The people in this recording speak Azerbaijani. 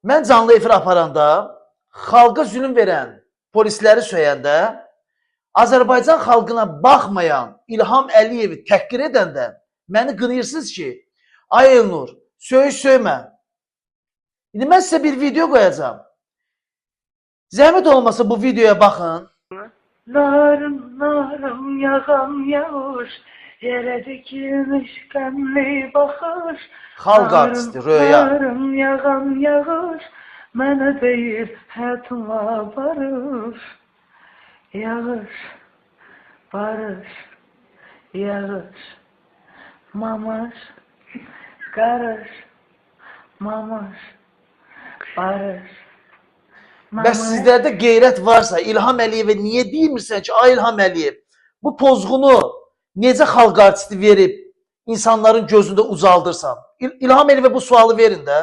Mən canlı efir aparanda, xalqa zülm verən polisləri söyəndə, Azərbaycan xalqına baxmayan İlham Əliyevi təhqir edəndə məni qınayırsınız ki, ay Elnur, söymə. İndi mən sizə bir video qoyacağım. Zəhmət olmasa bu videoya baxın. Narım narım yağan yağış, yere dikilmiş qəmli baxış. Xalq artisti Röya. Narım yağan yağış, mənə deyir həyatımla barış. Yağış, barış, yağış, mamış, qarış, mamış, barış. Bəs sizlərdə qeyrət varsa, İlham Əliyevə niyə deymirsən ki, ay İlham Əliyev, bu pozğunu necə xalq artisti verib insanların gözündə ucaldırsan? İlham Əliyevə bu sualı verin də.